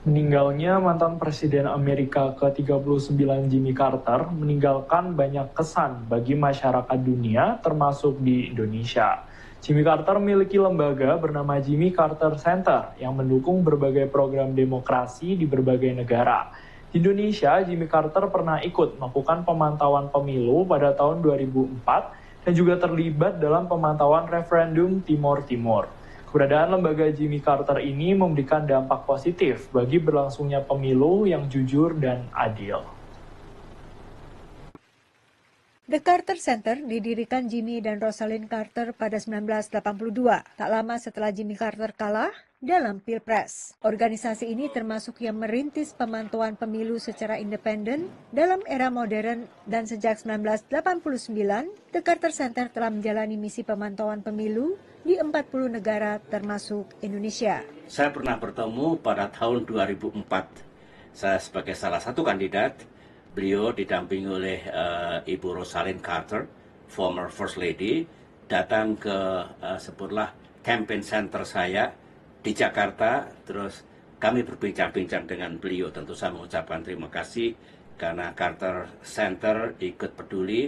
Meninggalnya mantan Presiden Amerika ke-39 Jimmy Carter meninggalkan banyak kesan bagi masyarakat dunia termasuk di Indonesia. Jimmy Carter memiliki lembaga bernama Jimmy Carter Center yang mendukung berbagai program demokrasi di berbagai negara. Di Indonesia, Jimmy Carter pernah ikut melakukan pemantauan pemilu pada tahun 2004 dan juga terlibat dalam pemantauan referendum Timor Timur. Keberadaan lembaga Jimmy Carter ini memberikan dampak positif bagi berlangsungnya pemilu yang jujur dan adil. The Carter Center didirikan Jimmy dan Rosalind Carter pada 1982, tak lama setelah Jimmy Carter kalah dalam Pilpres. Organisasi ini termasuk yang merintis pemantauan pemilu secara independen dalam era modern dan sejak 1989, The Carter Center telah menjalani misi pemantauan pemilu di 40 negara termasuk Indonesia. Saya pernah bertemu pada tahun 2004. Saya sebagai salah satu kandidat. Beliau didampingi oleh Ibu Rosalind Carter, former First Lady, datang ke sebutlah campaign center saya di Jakarta. Terus kami berbincang-bincang dengan beliau. Tentu saya mengucapkan terima kasih karena Carter Center ikut peduli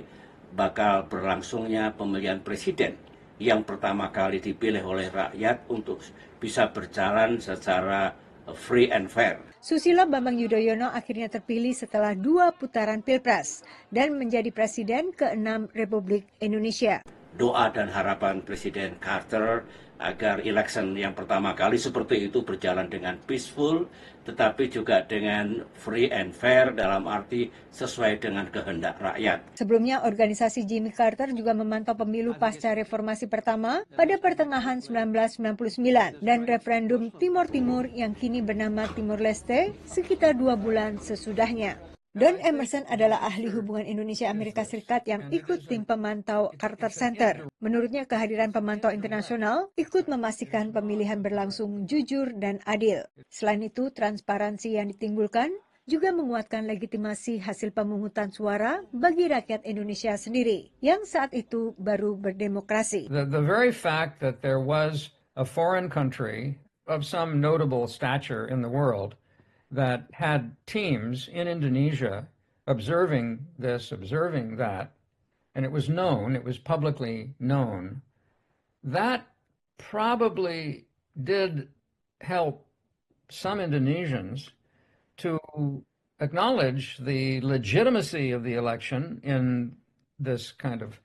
bakal berlangsungnya pemilihan presiden yang pertama kali dipilih oleh rakyat untuk bisa berjalan secara free and fair. Susilo Bambang Yudhoyono akhirnya terpilih setelah 2 putaran Pilpres dan menjadi Presiden ke-6 Republik Indonesia. Doa dan harapan Presiden Carter agar election yang pertama kali seperti itu berjalan dengan peaceful, tetapi juga dengan free and fair dalam arti sesuai dengan kehendak rakyat. Sebelumnya, organisasi Jimmy Carter juga memantau pemilu pasca reformasi pertama pada pertengahan 1999 dan referendum Timor Timur yang kini bernama Timor Leste sekitar 2 bulan sesudahnya. Don Emerson adalah ahli hubungan Indonesia-Amerika Serikat yang ikut tim pemantau Carter Center. Menurutnya kehadiran pemantau internasional ikut memastikan pemilihan berlangsung jujur dan adil. Selain itu, transparansi yang ditimbulkan juga menguatkan legitimasi hasil pemungutan suara bagi rakyat Indonesia sendiri, yang saat itu baru berdemokrasi. The very fact that there was a foreign country of some notable stature in the world that had teams in Indonesia observing this, observing that, and it was known, it was publicly known, that probably did help some Indonesians to acknowledge the legitimacy of the election in this kind of,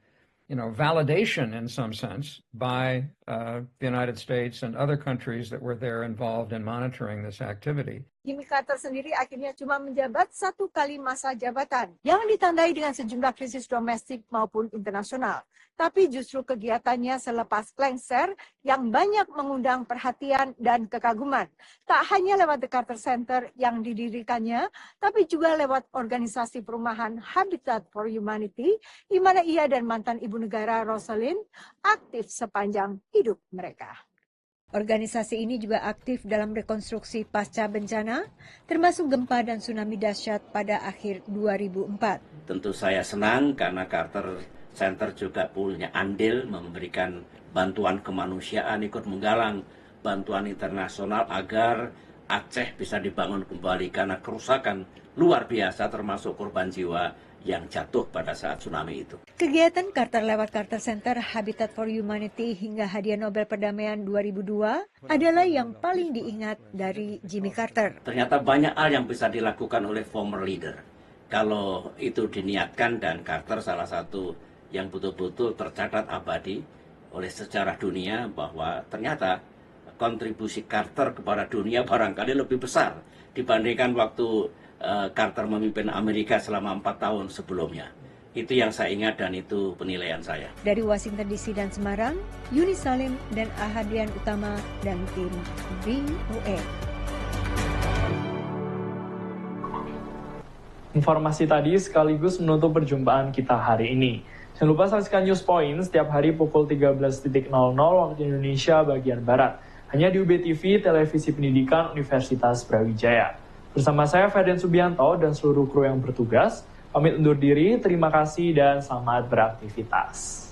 validation in some sense by the United States and other countries that were there involved in monitoring this activity. Jimmy Carter sendiri akhirnya cuma menjabat 1 kali masa jabatan yang ditandai dengan sejumlah krisis domestik maupun internasional. Tapi justru kegiatannya selepas lengser yang banyak mengundang perhatian dan kekaguman. Tak hanya lewat The Carter Center yang didirikannya, tapi juga lewat organisasi perumahan Habitat for Humanity, di mana ia dan mantan ibu negara Rosalind aktif sepanjang hidup mereka. Organisasi ini juga aktif dalam rekonstruksi pasca bencana, termasuk gempa dan tsunami dahsyat pada akhir 2004. Tentu saya senang karena Carter Center juga punya andil memberikan bantuan kemanusiaan, ikut menggalang bantuan internasional agar Aceh bisa dibangun kembali karena kerusakan luar biasa termasuk korban jiwa yang jatuh pada saat tsunami itu. Kegiatan Carter lewat Carter Center, Habitat for Humanity hingga hadiah Nobel Perdamaian 2002 adalah yang paling diingat dari Jimmy Carter. Ternyata banyak hal yang bisa dilakukan oleh former leader. Kalau itu diniatkan dan Carter salah satu yang betul-betul tercatat abadi oleh sejarah dunia bahwa ternyata kontribusi Carter kepada dunia barangkali lebih besar dibandingkan waktu Carter memimpin Amerika selama 4 tahun sebelumnya. Itu yang saya ingat dan itu penilaian saya. Dari Washington DC dan Semarang, Yuni Salim dan Ahadian Utama dan tim VOA. Informasi tadi sekaligus menutup perjumpaan kita hari ini. Jangan lupa saksikan News Point setiap hari pukul 13.00 waktu Indonesia bagian Barat. Hanya di UB TV, Televisi Pendidikan Universitas Brawijaya. Bersama saya Ferdian Subianto dan seluruh kru yang bertugas, pamit undur diri, terima kasih dan selamat beraktivitas.